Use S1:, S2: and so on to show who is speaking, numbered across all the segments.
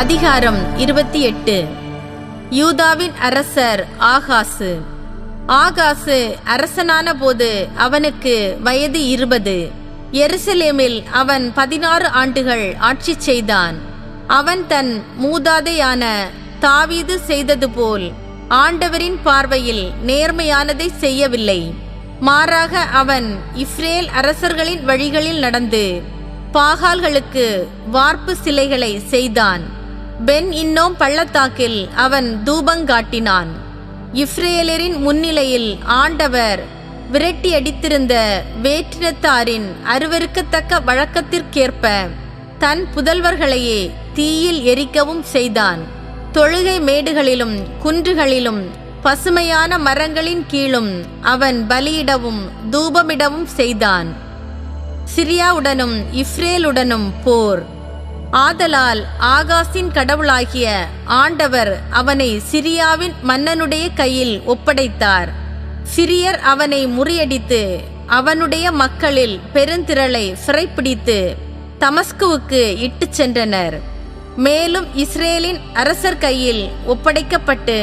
S1: அதிகாரம் 28. யூதாவின் அரசர் ஆகாசு. ஆகாசு அரசனான போது அவனுக்கு வயது 20. எருசலேமில் அவன் 16 ஆண்டுகள் ஆட்சி செய்தான். அவன் தன் மூதாதையான தாவீது செய்தது போல் ஆண்டவரின் பார்வையில் நேர்மையானதை செய்யவில்லை. மாறாக அவன் இஸ்ரேல் அரசர்களின் வழிகளில் நடந்து பாகால்களுக்கு வார்ப்பு சிலைகளை செய்தான். பென் இன்னோம் பள்ளத்தாக்கில் அவன் தூபங்காட்டினான். இஸ்ரேலரின் முன்னிலையில் ஆண்டவர் விரட்டி அடித்திருந்த வேற்றினத்தாரின் அருவருக்கத்தக்க வழக்கத்திற்கேற்ப தன் புதல்வர்களையே தீயில் எரிக்கவும் செய்தான். தொழுகை மேடுகளிலும் குன்றுகளிலும் பசுமையான மரங்களின் கீழும் அவன் பலியிடவும் தூபமிடவும் செய்தான். சிரியாவுடனும் இஸ்ரேலுடனும் போர். ஆதலால் ஆகாசின் கடவுளாகிய ஆண்டவர் அவனை சிரியாவின் மன்னனுடைய கையில் ஒப்படைத்தார். சிரியர் அவனை முறியடித்து அவனுடைய மக்களில் பெருந்திரளை சிறைப்பிடித்து தமஸ்குவுக்கு இட்டு சென்றனர். மேலும் இஸ்ரேலின் அரசர் கையில் ஒப்படைக்கப்பட்டு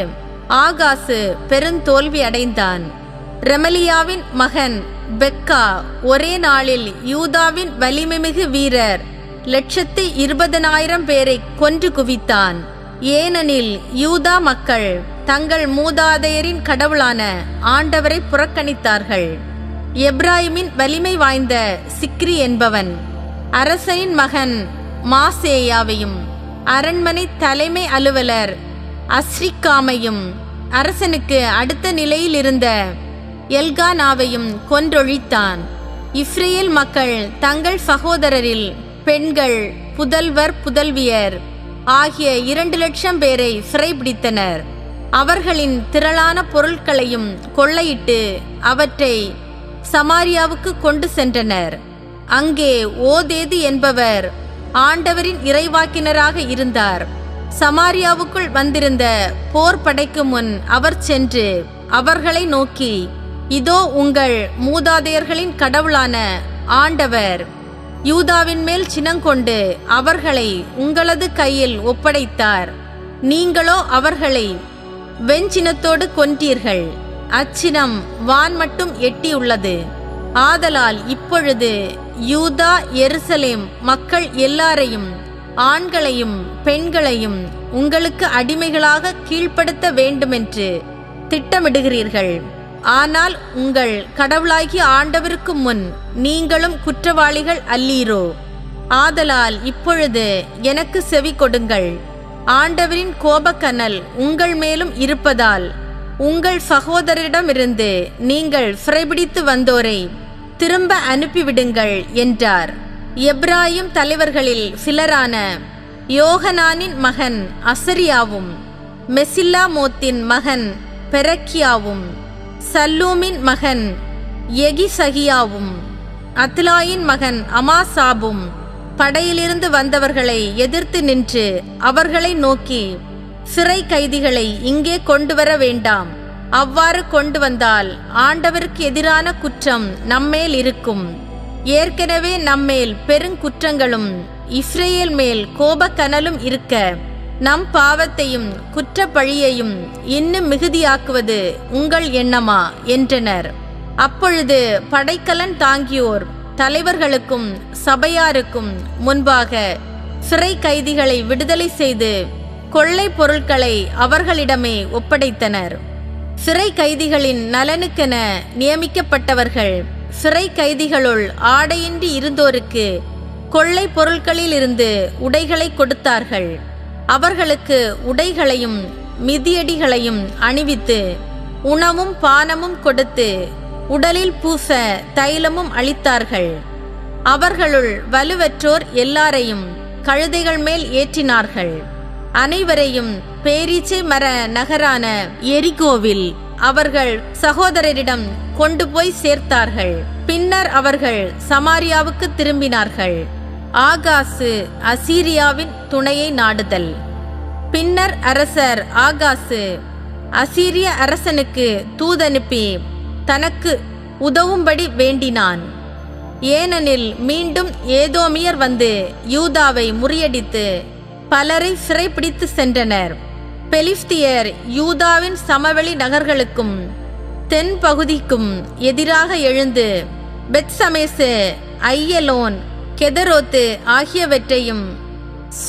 S1: ஆகாசு பெருந்தோல்வி அடைந்தான். ரெமலியாவின் மகன் பெக்கா ஒரே நாளில் யூதாவின் வலிமைமிகு வீரர் 120,000 பேரை கொன்று குவித்தான். ஏனெனில் யூதா மக்கள் தங்கள் மூதாதையரின் கடவுளான ஆண்டவரை புறக்கணித்தார்கள். எப்ராயிமின் வலிமை வாய்ந்த சிக்ரி என்பவன் அரசனின் மகன் மாசேயாவையும் அரண்மனை தலைமை அலுவலர் அஸ்ரிக்காமையும் அரசனுக்கு அடுத்த நிலையில் இருந்த எல்கானாவையும் கொன்றொழித்தான். இஸ்ரேல் மக்கள் தங்கள் சகோதரரில் பெண்கள், புதல்வர், புதல்வியர் ஆகிய 2,00,000 பேரை சிறைபிடித்தனர். அவர்களின் திரளான பொருட்களையும் கொள்ளையிட்டு அவற்றை சமாரியாவுக்கு கொண்டு சென்றனர். அங்கே ஓதேது என்பவர் ஆண்டவரின் இறைவாக்கினராக இருந்தார். சமாரியாவுக்குள் வந்திருந்த போர் படைக்கு முன் அவர் சென்று அவர்களை நோக்கி, இதோ உங்கள் மூதாதையர்களின் கடவுளான ஆண்டவர் யூதாவின் மேல் சினங்கொண்டு அவர்களை உங்களது கையில் ஒப்படைத்தார். நீங்களோ அவர்களை வெஞ்சினத்தோடு கொன்றீர்கள். அச்சினம் வான் மட்டும் எட்டியுள்ளது. ஆதலால் இப்பொழுது யூதா எருசலேம் மக்கள் எல்லாரையும், ஆண்களையும் பெண்களையும் உங்களுக்கு அடிமைகளாக கீழ்ப்படுத்த வேண்டுமென்று திட்டமிடுகிறீர்கள். ஆனால் உங்கள் கடவுளாகிய ஆண்டவருக்கு முன் நீங்களும் குற்றவாளிகள் அல்லீரோ? ஆதலால் இப்பொழுது எனக்கு செவி கொடுங்கள். ஆண்டவரின் கோபக்கனல் உங்கள் மேலும் இருப்பதால் உங்கள் சகோதரரிடமிருந்து நீங்கள் சிறைபிடித்து வந்தோரை திரும்ப அனுப்பிவிடுங்கள் என்றார். எப்ராயிம் தலைவர்களில் சிலரான யோகனானின் மகன் அசரியாவும், மெசில்லாமோத்தின் மகன் பெரக்கியாவும், சல்லூமின் மகன் எகிசகியாவும், அத்லாயின் மகன் அமாசாபும் படையிலிருந்து வந்தவர்களை எதிர்த்து நின்று அவர்களை நோக்கி, சிறை கைதிகளை இங்கே கொண்டு வர வேண்டாம். அவ்வாறு கொண்டு வந்தால் ஆண்டவருக்கு எதிரான குற்றம் நம்மேல் இருக்கும். ஏற்கனவே நம்மேல் பெருங்குற்றங்களும் இஸ்ரேல் மேல் கோபக்கனலும் இருக்க நம் பாவத்தையும் குற்றப்பழியையும் இன்னும் மிகுதியாக்குவது உங்கள் எண்ணமா என்றனர். அப்பொழுது படைக்கலன் தாங்கியோர் தலைவர்களுக்கும் சபையாருக்கும் முன்பாக சிறை கைதிகளை விடுதலை செய்து கொள்ளை பொருட்களை அவர்களிடமே ஒப்படைத்தனர். சிறை கைதிகளின் நலனுக்கென நியமிக்கப்பட்டவர்கள் சிறை கைதிகளுள் ஆடையின்றி இருந்தோருக்கு கொள்ளை பொருட்களிலிருந்து உடைகளை கொடுத்தார்கள். அவர்களுக்கு உடைகளையும் மிதியடிகளையும் அணிவித்து உணவும் பானமும் கொடுத்து உடலில் பூச தைலமும் அளித்தார்கள். அவர்களுள் வலுவற்றோர் எல்லாரையும் கழுதைகள் மேல் ஏற்றினார்கள். அனைவரையும் பேரீச்சை மர நகரான எரிகோவில் அவர்கள் சகோதரரிடம் கொண்டு போய் சேர்த்தார்கள். பின்னர் அவர்கள் சமாரியாவுக்கு திரும்பினார்கள். ஆகாசு அசீரியாவின் துணையை நாடுதல். பின்னர் அரசர் ஆகாசு அசீரிய அரசனுக்கு தூதனுப்பி தனக்கு உதவும்படி வேண்டினான். ஏனெனில் மீண்டும் ஏதோமியர் வந்து யூதாவை முறியடித்து பலரை சிறைப்பிடித்து சென்றனர். பெலிஸ்தியர் யூதாவின் சமவெளி நகர்களுக்கும் தென் பகுதிக்கும் எதிராக எழுந்து பெத்சமேசு, ஐயலோன், கெதரோத்து ஆகியவற்றையும்,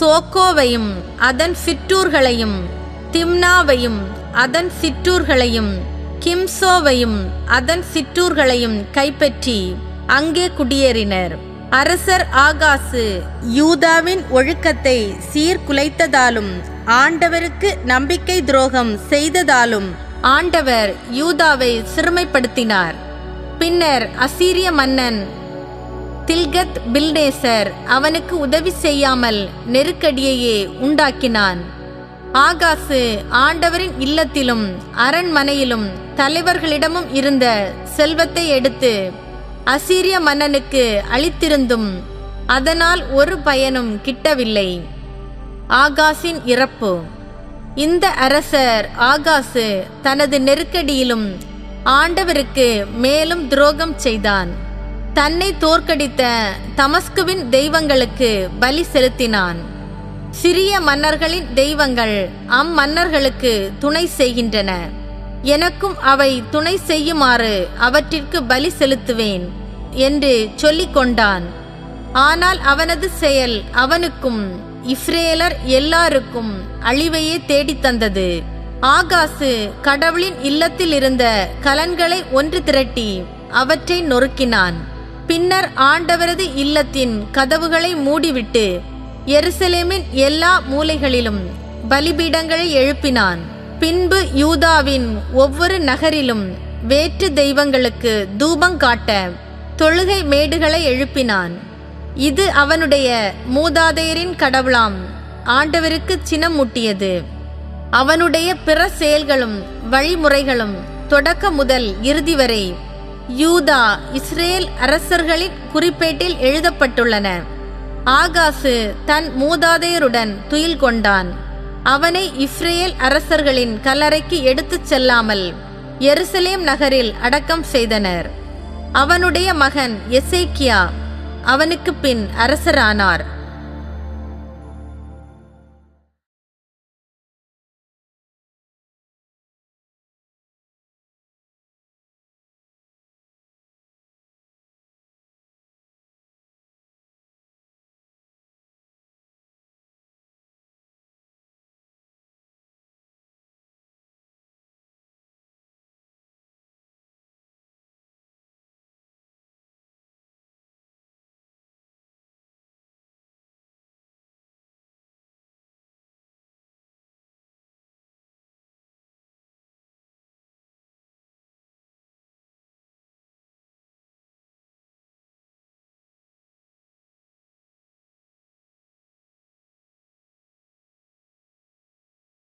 S1: சோக்கோவையும் அதன் சிற்றூர்களையும், திம்னாவையும் அதன் சிற்றூர்களையும், கிம்சோவையும் அதன் சிற்றூர்களையும் கைப்பற்றி அங்கே குடியேறினர். அரசர் ஆகாசு யூதாவின் ஒழுக்கத்தை சீர்குலைத்ததாலும் ஆண்டவருக்கு நம்பிக்கை துரோகம் செய்ததாலும் ஆண்டவர் யூதாவை சிறுமைப்படுத்தினார். பின்னர் அசீரிய மன்னன் தில்கத் பில்நேசர் அவனுக்கு உதவி செய்யாமல் நெருக்கடியையே உண்டாக்கினான். ஆகாசு ஆண்டவரின் இல்லத்திலும் அரண்மனையிலும் தலைவர்களிடமும் இருந்த செல்வத்தை எடுத்து அசீரிய மன்னனுக்கு அளித்திருந்தும் அதனால் ஒரு பயனும் கிட்டவில்லை. ஆகாசின் இறப்பு. இந்த அரசர் ஆகாசு தனது நெருக்கடியிலும் ஆண்டவருக்கு மேலும் துரோகம் செய்தான். தன்னை தோற்கடித்த தமஸ்குவின் தெய்வங்களுக்கு பலி செலுத்தினான். சிறிய மன்னர்களின் தெய்வங்கள் அம்மன்னர்களுக்கு துணை செய்கின்றன. எனக்கும் அவை துணை செய்யுமாறு அவற்றிற்கு பலி செலுத்துவேன் என்று சொல்லிக் கொண்டான். ஆனால் அவனது செயல் அவனுக்கும் இஸ்ரேலர் எல்லாருக்கும் அழிவையே தேடித்தந்தது. ஆகாசு கடவுளின் இல்லத்தில் இருந்த கலன்களை ஒன்று திரட்டி அவற்றை நொறுக்கினான். பின்னர் ஆண்டவரது இல்லத்தின் கதவுகளை மூடிவிட்டு எருசலேமின் எல்லா மூலைகளிலும் பலிபீடங்களை எழுப்பினான். பின்பு யூதாவின் ஒவ்வொரு நகரிலும் வேற்று தெய்வங்களுக்கு தூபம் காட்ட தொழுகை மேடுகளை எழுப்பினான். இது அவனுடைய மூதாதையரின் கடவுளாம் ஆண்டவருக்கு சினமூட்டியது. அவனுடைய பிற செயல்களும் வழிமுறைகளும் தொடக்க முதல் இறுதி வரை யூதா இஸ்ரேல் அரசர்களின் குறிப்பேட்டில் எழுதப்பட்டுள்ளன. ஆகாசு தன் மூதாதையருடன் துயில் கொண்டான். அவனை இஸ்ரேல் அரசர்களின் கல்லறைக்கு எடுத்துச் செல்லாமல் எருசலேம் நகரில் அடக்கம் செய்தனர். அவனுடைய மகன் எசேக்கியா அவனுக்கு பின் அரசரானார்.